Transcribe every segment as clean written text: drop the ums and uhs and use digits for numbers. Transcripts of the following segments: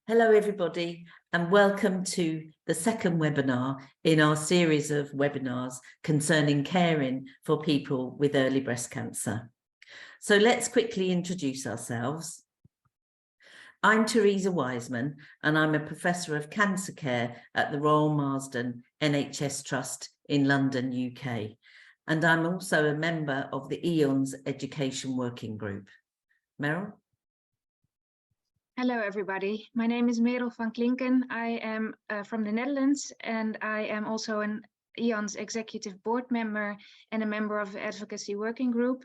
Hello, everybody, and welcome to the second webinar in our series of webinars concerning caring for people with early breast cancer. So let's quickly introduce ourselves. I'm Teresa Wiseman, and I'm a Professor of Cancer Care at the Royal Marsden NHS Trust in London, UK. And I'm also a member of the EONS Education Working Group. Meryl? Hello, everybody. My name is Merel van Klinken. I am from the Netherlands, and I am also an EONS Executive Board member and a member of the Advocacy Working Group.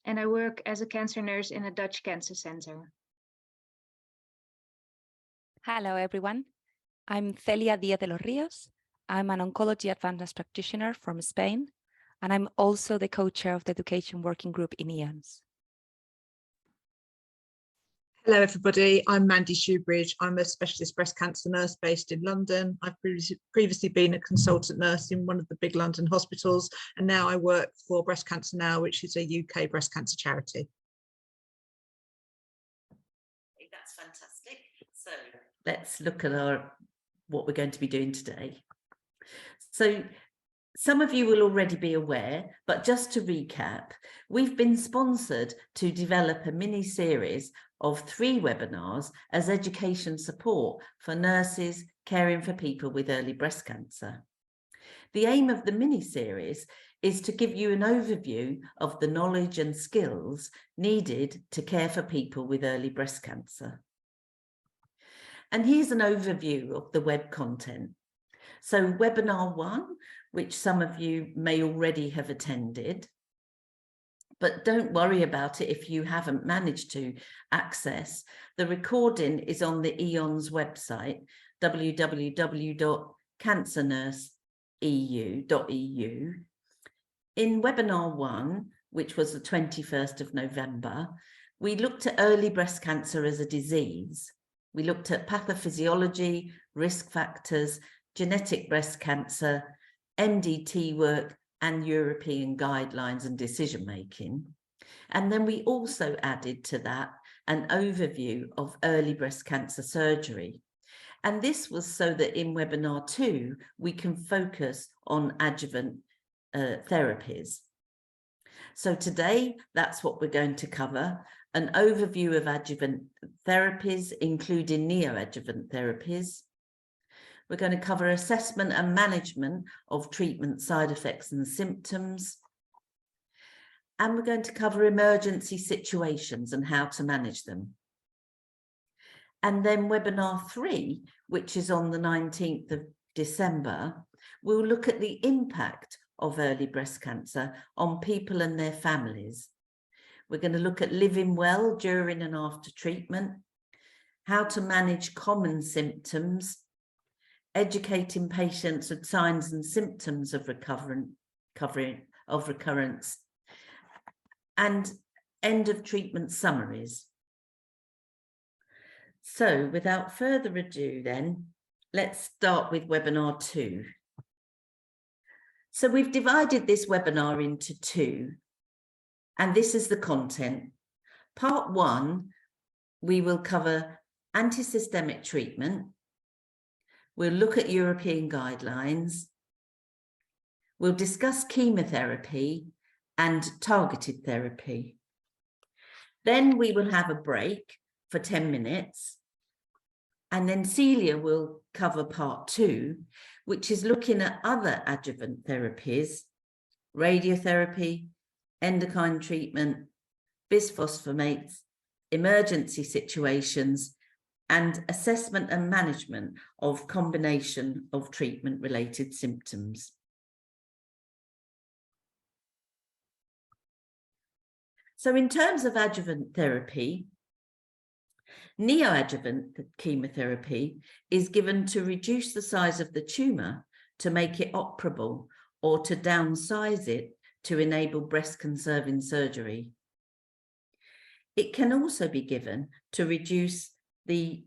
And I work as a cancer nurse in a Dutch cancer center. Hello, everyone. I'm Celia Díaz de los Ríos. I'm an oncology advanced nurse practitioner from Spain, and I'm also the co-chair of the Education Working Group in EONS. Hello, everybody. I'm Mandy Shoebridge. I'm a specialist breast cancer nurse based in London. I've previously been a consultant nurse in one of the big London hospitals, and now I work for Breast Cancer Now, which is a UK breast cancer charity. That's fantastic. So let's look at what we're going to be doing today. So some of you will already be aware, but just to recap, we've been sponsored to develop a mini-series of 3 webinars as education support for nurses caring for people with early breast cancer. The aim of the mini-series is to give you an overview of the knowledge and skills needed to care for people with early breast cancer. And here's an overview of the web content. So webinar 1, which some of you may already have attended, but don't worry about it if you haven't managed to access. The recording is on the EONS website, www.cancernurse.eu.eu. In webinar 1, which was the 21st of November, we looked at early breast cancer as a disease. We looked at pathophysiology, risk factors, genetic breast cancer, MDT work, and European guidelines and decision making. And then we also added to that an overview of early breast cancer surgery. And this was so that in webinar 2, we can focus on adjuvant therapies. So today, that's what we're going to cover: an overview of adjuvant therapies, including neoadjuvant therapies. We're going to cover assessment and management of treatment side effects and symptoms. And we're going to cover emergency situations and how to manage them. And then webinar 3, which is on the 19th of December, we'll look at the impact of early breast cancer on people and their families. We're going to look at living well during and after treatment, how to manage common symptoms, educating patients of signs and symptoms of recurrence, and end of treatment summaries. So without further ado then, let's start with webinar 2. So we've divided this webinar into 2, and this is the content. Part 1, we will cover anti-systemic treatment. We'll look at European guidelines. We'll discuss chemotherapy and targeted therapy. Then we will have a break for 10 minutes. And then Celia will cover part 2, which is looking at other adjuvant therapies, radiotherapy, endocrine treatment, bisphosphonates, emergency situations, and assessment and management of combination of treatment-related symptoms. So in terms of adjuvant therapy, neoadjuvant chemotherapy is given to reduce the size of the tumour to make it operable or to downsize it to enable breast-conserving surgery. It can also be given to reduce the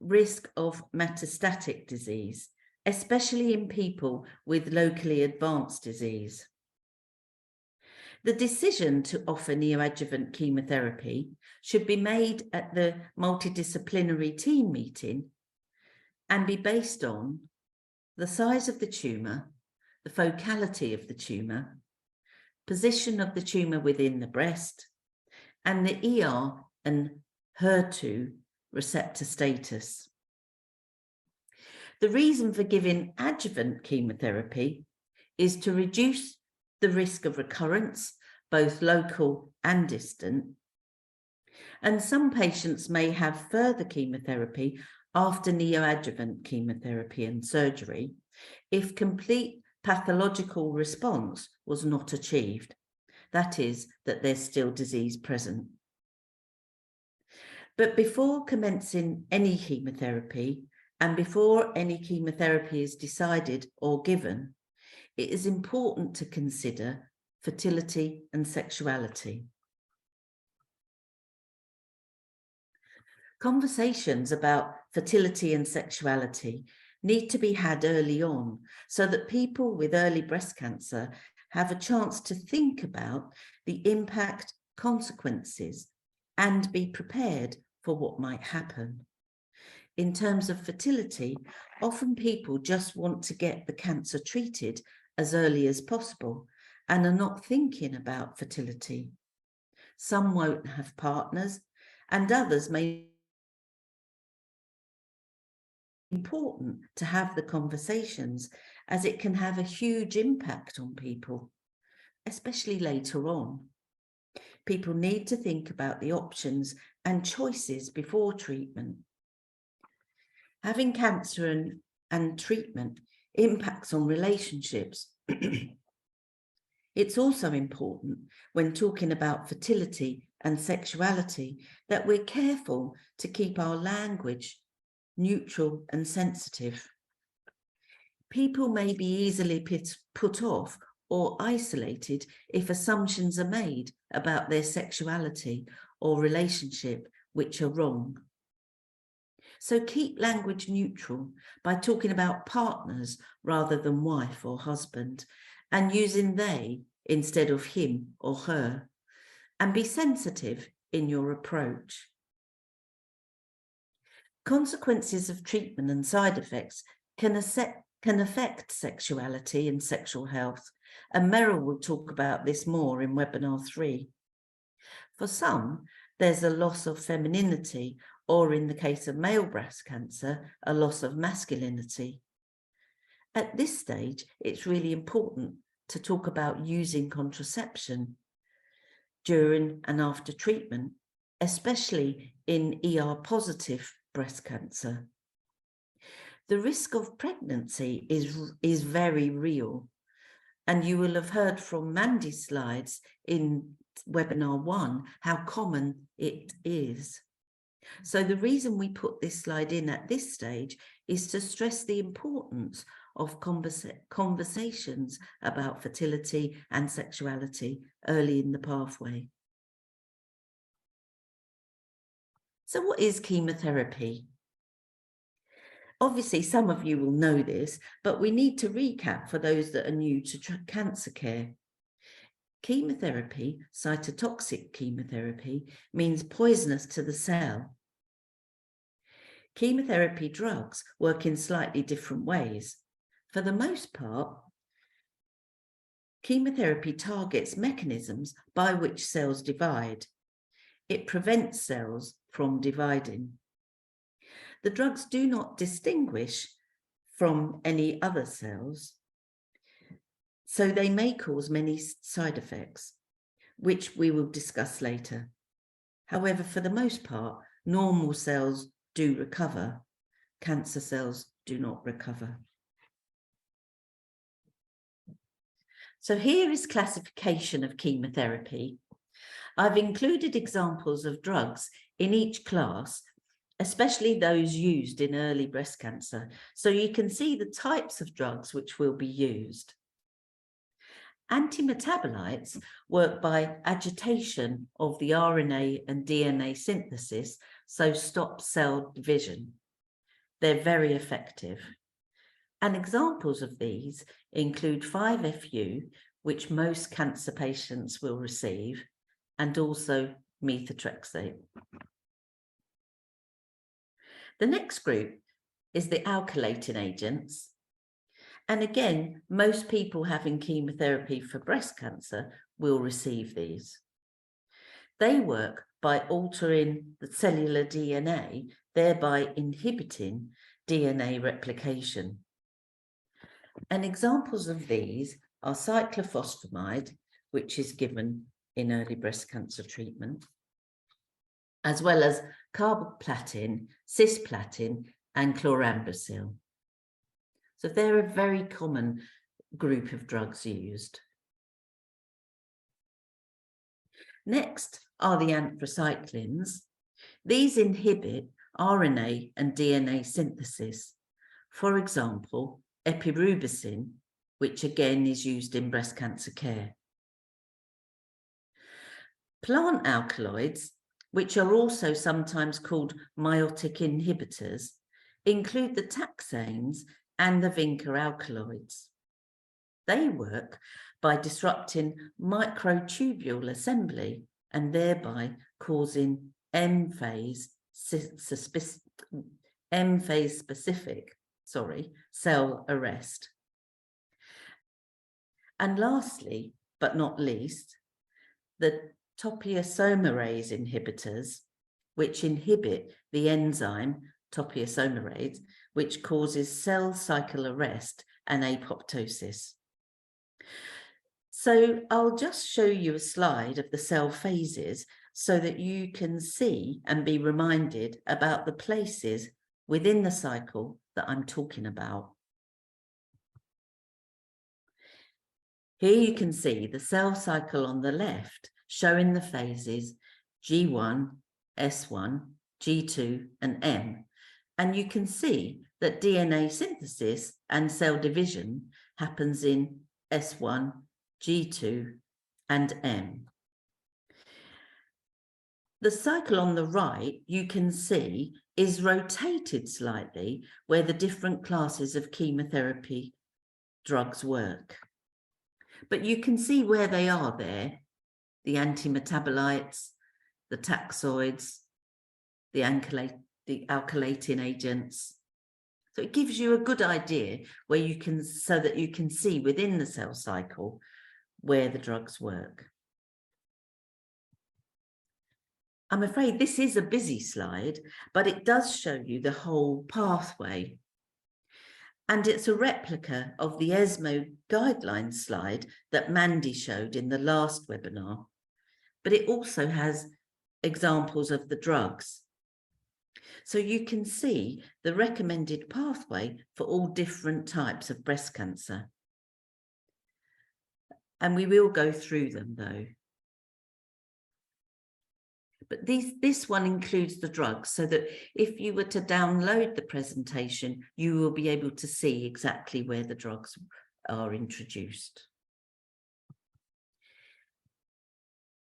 risk of metastatic disease, especially in people with locally advanced disease. The decision to offer neoadjuvant chemotherapy should be made at the multidisciplinary team meeting and be based on the size of the tumour, the focality of the tumour, position of the tumour within the breast, and the ER and HER2 receptor status. The reason for giving adjuvant chemotherapy is to reduce the risk of recurrence, both local and distant. And some patients may have further chemotherapy after neoadjuvant chemotherapy and surgery if complete pathological response was not achieved. That is, that there's still disease present. But before commencing any chemotherapy and before any chemotherapy is decided or given, it is important to consider fertility and sexuality. Conversations about fertility and sexuality need to be had early on so that people with early breast cancer have a chance to think about the impact, consequences, and be prepared for what might happen. In terms of fertility, often people just want to get the cancer treated as early as possible and are not thinking about fertility. Some won't have partners, and others may be important to have the conversations, as it can have a huge impact on people, especially later on. People need to think about the options and choices before treatment. Having cancer and treatment impacts on relationships. It's also important when talking about fertility and sexuality that we're careful to keep our language neutral and sensitive. People may be easily put off or isolated if assumptions are made about their sexuality or relationship which are wrong. So keep language neutral by talking about partners rather than wife or husband, and using they instead of him or her, and be sensitive in your approach. Consequences of treatment and side effects can affect sexuality and sexual health, and Meryl will talk about this more in webinar 3. For some, there's a loss of femininity, or in the case of male breast cancer, a loss of masculinity. At this stage, it's really important to talk about using contraception during and after treatment, especially in ER-positive breast cancer. The risk of pregnancy is very real, and you will have heard from Mandy's slides in webinar 1 how common it is. So the reason we put this slide in at this stage is to stress the importance of conversations about fertility and sexuality early in the pathway. So what is chemotherapy? Obviously, some of you will know this, but we need to recap for those that are new to cancer care. Chemotherapy, cytotoxic chemotherapy, means poisonous to the cell. Chemotherapy drugs work in slightly different ways. For the most part, chemotherapy targets mechanisms by which cells divide. It prevents cells from dividing. The drugs do not distinguish from any other cells, so they may cause many side effects, which we will discuss later. However, for the most part, normal cells do recover. Cancer cells do not recover. So here is classification of chemotherapy. I've included examples of drugs in each class, especially those used in early breast cancer, so you can see the types of drugs which will be used. Antimetabolites work by agitation of the RNA and DNA synthesis, so stop cell division. They're very effective. And examples of these include 5-FU, which most cancer patients will receive, and also methotrexate. The next group is the alkylating agents. And again, most people having chemotherapy for breast cancer will receive these. They work by altering the cellular DNA, thereby inhibiting DNA replication. And examples of these are cyclophosphamide, which is given in early breast cancer treatment, as well as carboplatin, cisplatin, and chlorambucil. So they're a very common group of drugs used. Next are the anthracyclines. These inhibit RNA and DNA synthesis. For example, epirubicin, which again is used in breast cancer care. Plant alkaloids, which are also sometimes called meiotic inhibitors, include the taxanes and the vinca alkaloids. They work by disrupting microtubule assembly and thereby causing M-phase specific cell arrest. And lastly, but not least, the topoisomerase inhibitors, which inhibit the enzyme topoisomerase, which causes cell cycle arrest and apoptosis. So I'll just show you a slide of the cell phases so that you can see and be reminded about the places within the cycle that I'm talking about. Here you can see the cell cycle on the left showing the phases G1, S1, G2 and M. And you can see that DNA synthesis and cell division happens in S1, G2 and M. The cycle on the right, you can see, is rotated slightly where the different classes of chemotherapy drugs work. But you can see where they are there, the antimetabolites, the taxoids, the alkylating agents. So it gives you a good idea where you can, so that you can see within the cell cycle where the drugs work. I'm afraid this is a busy slide, but it does show you the whole pathway. And it's a replica of the ESMO guidelines slide that Mandy showed in the last webinar, but it also has examples of the drugs. So you can see the recommended pathway for all different types of breast cancer. And we will go through them though. But this one includes the drugs so that if you were to download the presentation, you will be able to see exactly where the drugs are introduced.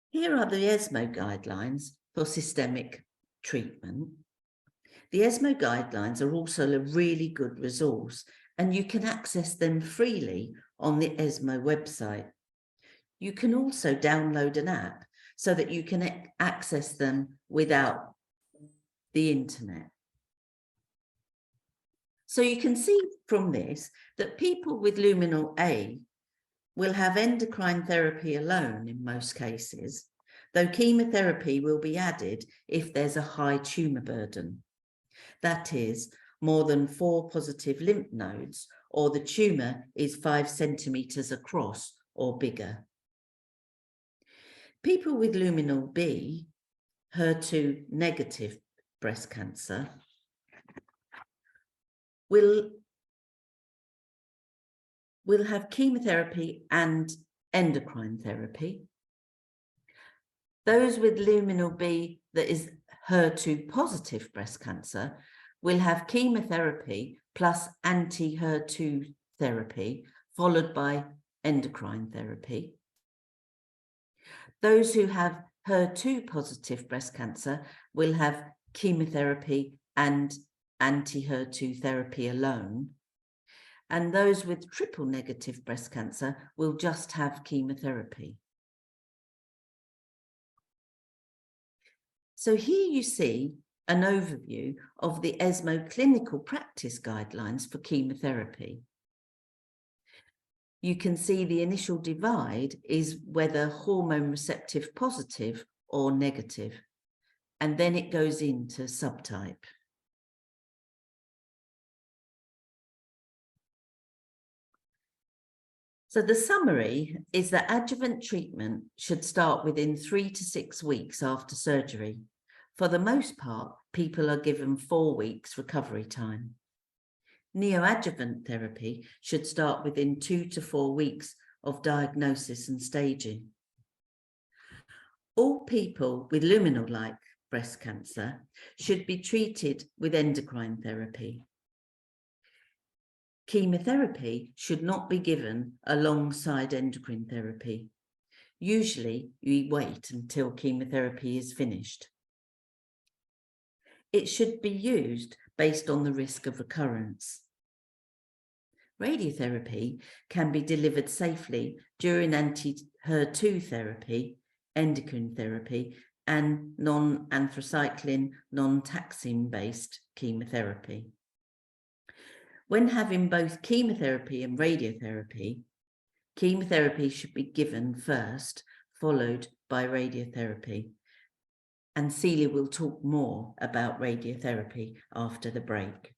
Here are the ESMO guidelines for systemic treatment. The ESMO guidelines are also a really good resource, and you can access them freely on the ESMO website. You can also download an app so that you can access them without the internet. So you can see from this that people with luminal A will have endocrine therapy alone in most cases, though chemotherapy will be added if there's a high tumour burden. That is, more than 4 positive lymph nodes, or the tumour is 5 centimetres across or bigger. People with luminal B, HER2 negative breast cancer, will have chemotherapy and endocrine therapy. Those with luminal B that is HER2 positive breast cancer will have chemotherapy plus anti-HER2 therapy, followed by endocrine therapy. Those who have HER2 positive breast cancer will have chemotherapy and anti-HER2 therapy alone. and those with triple negative breast cancer will just have chemotherapy. So here you see an overview of the ESMO clinical practice guidelines for chemotherapy. You can see the initial divide is whether hormone receptive positive or negative, and then it goes into subtype. So the summary is that adjuvant treatment should start within 3 to 6 weeks after surgery. For the most part, people are given 4 weeks recovery time. Neoadjuvant therapy should start within 2 to 4 weeks of diagnosis and staging. All people with luminal-like breast cancer should be treated with endocrine therapy. Chemotherapy should not be given alongside endocrine therapy. Usually, you wait until chemotherapy is finished. It should be used based on the risk of recurrence. Radiotherapy can be delivered safely during anti-HER2 therapy, endocrine therapy, and non-anthracycline, non-taxane-based chemotherapy. When having both chemotherapy and radiotherapy, chemotherapy should be given first, followed by radiotherapy. And Celia will talk more about radiotherapy after the break.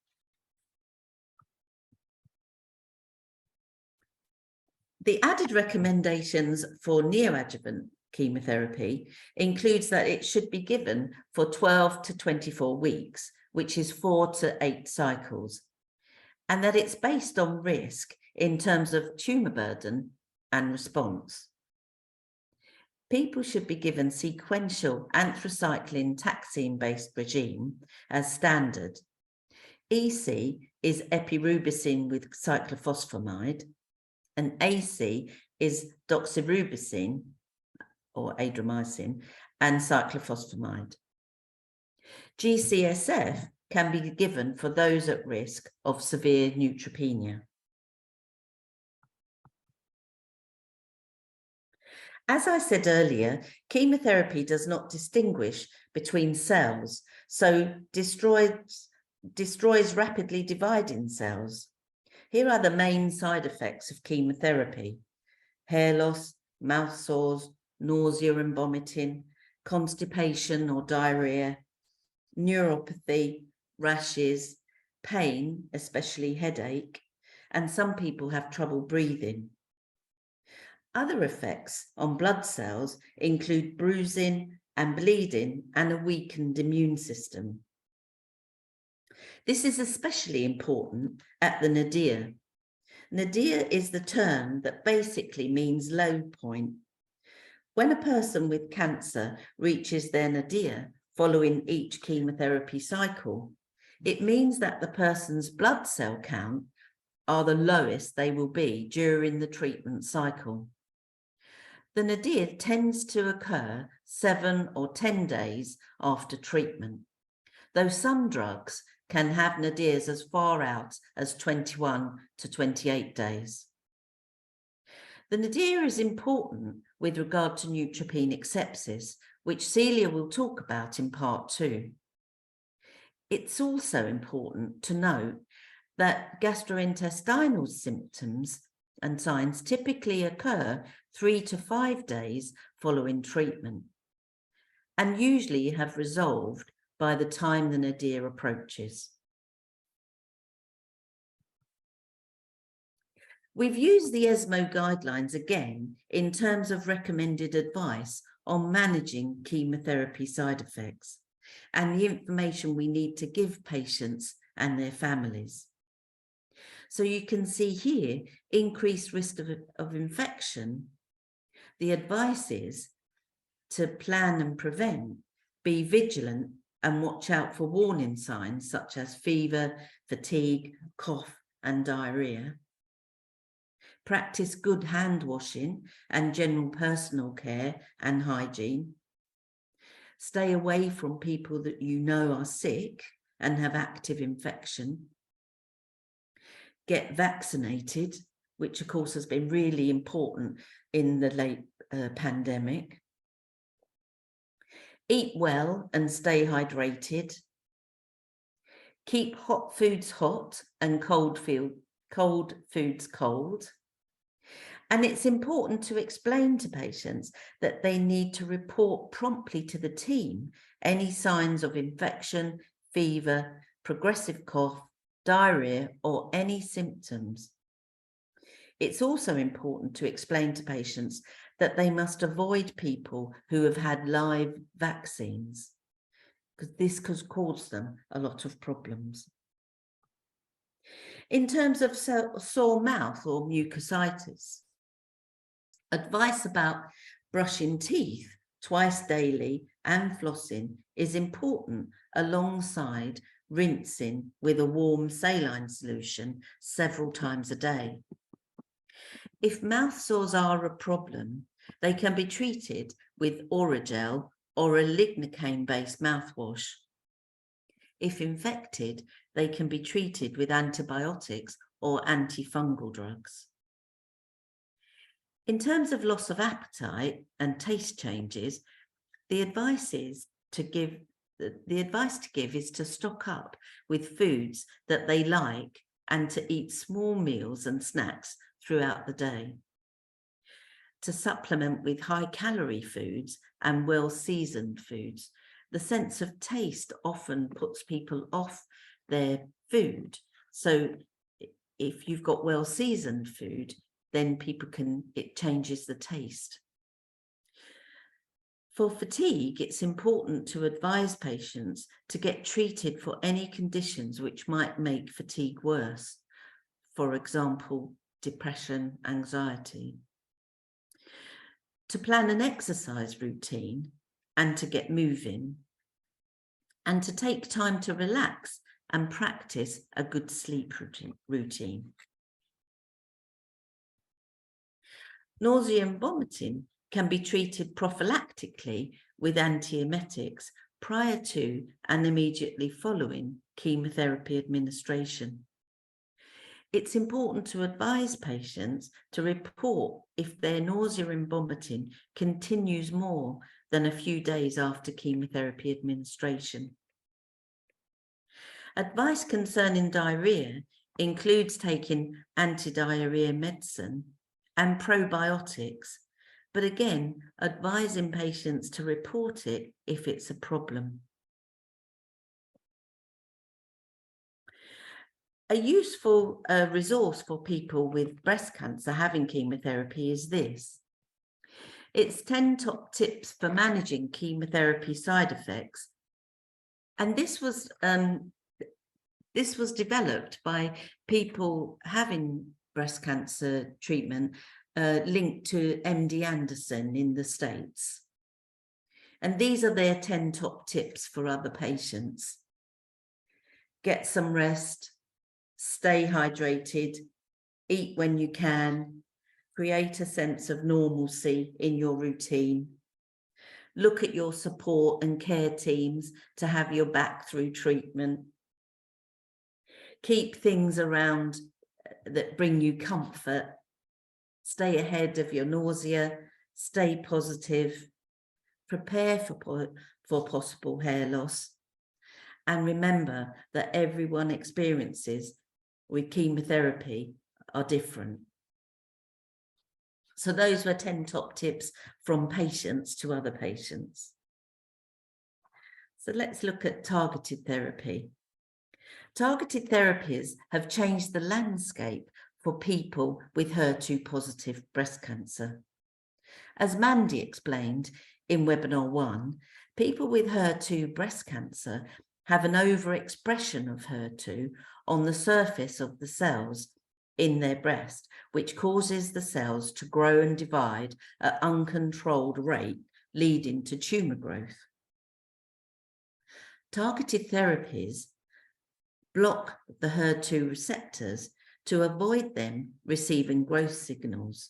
The added recommendations for neoadjuvant chemotherapy includes that it should be given for 12 to 24 weeks, which is 4 to 8 cycles, and that it's based on risk in terms of tumour burden and response. People should be given sequential anthracycline taxane-based regime as standard. EC is epirubicin with cyclophosphamide, and AC is doxorubicin or adriamycin and cyclophosphamide. GCSF can be given for those at risk of severe neutropenia. As I said earlier, chemotherapy does not distinguish between cells, so destroys rapidly dividing cells. Here are the main side effects of chemotherapy: hair loss, mouth sores, nausea and vomiting, constipation or diarrhea, neuropathy, rashes, pain, especially headache, and some people have trouble breathing. Other effects on blood cells include bruising and bleeding and a weakened immune system. This is especially important at the nadir. Nadir is the term that basically means low point. When a person with cancer reaches their nadir following each chemotherapy cycle, it means that the person's blood cell count are the lowest they will be during the treatment cycle. The nadir tends to occur 7 or 10 days after treatment, though some drugs can have nadirs as far out as 21 to 28 days. The nadir is important with regard to neutropenic sepsis, which Celia will talk about in part 2. It's also important to note that gastrointestinal symptoms and signs typically occur 3 to 5 days following treatment, and usually have resolved by the time the nadir approaches. We've used the ESMO guidelines again in terms of recommended advice on managing chemotherapy side effects and the information we need to give patients and their families. So you can see here increased risk of infection. The advice is to plan and prevent, be vigilant and watch out for warning signs such as fever, fatigue, cough and diarrhea. Practice good hand washing and general personal care and hygiene. Stay away from people that you know are sick and have active infection. get vaccinated, which of course has been really important in the late pandemic. Eat well and stay hydrated. Keep hot foods hot and cold foods cold. And it's important to explain to patients that they need to report promptly to the team any signs of infection, fever, progressive cough, diarrhea, or any symptoms. It's also important to explain to patients that they must avoid people who have had live vaccines, because this could cause them a lot of problems. In terms of sore mouth or mucositis, advice about brushing teeth twice daily and flossing is important alongside rinsing with a warm saline solution several times a day. If mouth sores are a problem, they can be treated with Oragel or a lignocaine-based mouthwash. If infected, they can be treated with antibiotics or antifungal drugs. In terms of loss of appetite and taste changes, the advice to give is to stock up with foods that they like and to eat small meals and snacks throughout the day. To supplement with high-calorie foods and well-seasoned foods. The sense of taste often puts people off their food. So if you've got well-seasoned food, then it changes the taste. For fatigue, it's important to advise patients to get treated for any conditions which might make fatigue worse. For example, depression, anxiety. To plan an exercise routine and to get moving, and to take time to relax and practice a good sleep routine. Nausea and vomiting can be treated prophylactically with antiemetics prior to and immediately following chemotherapy administration. It's important to advise patients to report if their nausea and vomiting continues more than a few days after chemotherapy administration. Advice concerning diarrhea includes taking anti-diarrhea medicine and probiotics, but again, advising patients to report it if it's a problem. A useful resource for people with breast cancer having chemotherapy is this. It's 10 top tips for managing chemotherapy side effects. And this was developed by people having breast cancer treatment linked to MD Anderson in the States. And these are their 10 top tips for other patients. Get some rest, stay hydrated, eat when you can, create a sense of normalcy in your routine. Look at your support and care teams to have your back through treatment. Keep things around that bring you comfort. Stay ahead of your nausea, stay positive, prepare for possible hair loss. And remember that everyone experiences with chemotherapy are different. So those were 10 top tips from patients to other patients. So let's look at targeted therapy. Targeted therapies have changed the landscape for people with HER2 positive breast cancer. As Mandy explained in webinar 1, people with HER2 breast cancer have an overexpression of HER2 on the surface of the cells in their breast, which causes the cells to grow and divide at uncontrolled rate, leading to tumor growth. Targeted therapies block the HER2 receptors to avoid them receiving growth signals.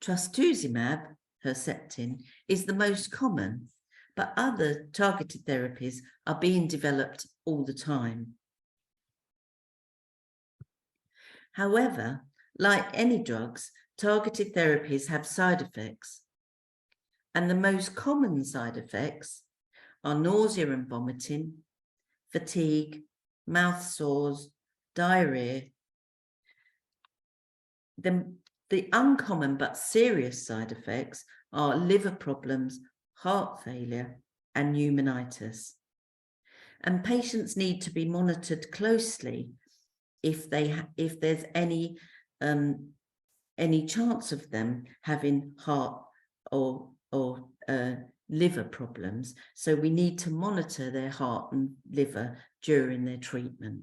Trastuzumab, Herceptin, is the most common, but other targeted therapies are being developed all the time. However, like any drugs, targeted therapies have side effects. And the most common side effects are nausea and vomiting, fatigue, mouth sores, diarrhea. The uncommon but serious side effects are liver problems, heart failure, and pneumonitis. And patients need to be monitored closely if there's any chance of them having heart or liver problems. So we need to monitor their heart and liver during their treatment.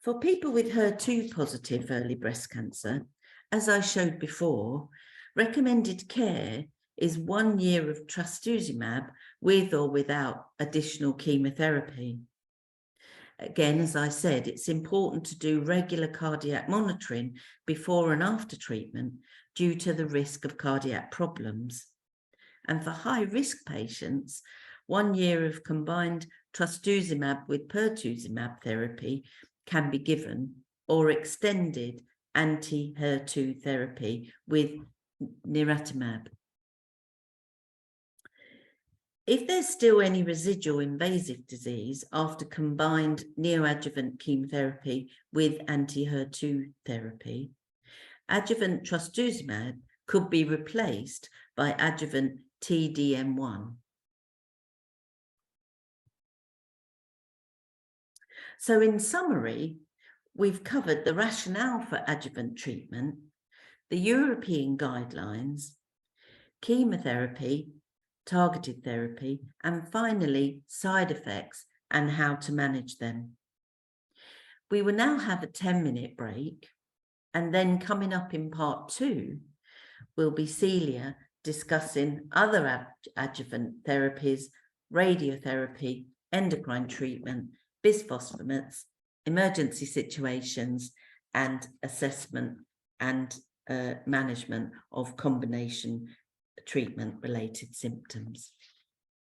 For people with HER2 positive early breast cancer, as I showed before, recommended care is 1 year of trastuzumab with or without additional chemotherapy. Again, as I said, it's important to do regular cardiac monitoring before and after treatment due to the risk of cardiac problems. And for high-risk patients, 1 year of combined trastuzumab with pertuzumab therapy can be given, or extended anti-HER2 therapy with niraparib. If there's still any residual invasive disease after combined neoadjuvant chemotherapy with anti-HER2 therapy, adjuvant trastuzumab could be replaced by adjuvant TDM1. So in summary, we've covered the rationale for adjuvant treatment, the European guidelines, chemotherapy, targeted therapy, and finally, side effects and how to manage them. We will now have a 10-minute break, and then coming up in part 2 will be Celia discussing other adjuvant therapies, radiotherapy, endocrine treatment, bisphosphonates, emergency situations, and assessment and management of combination treatment-related symptoms.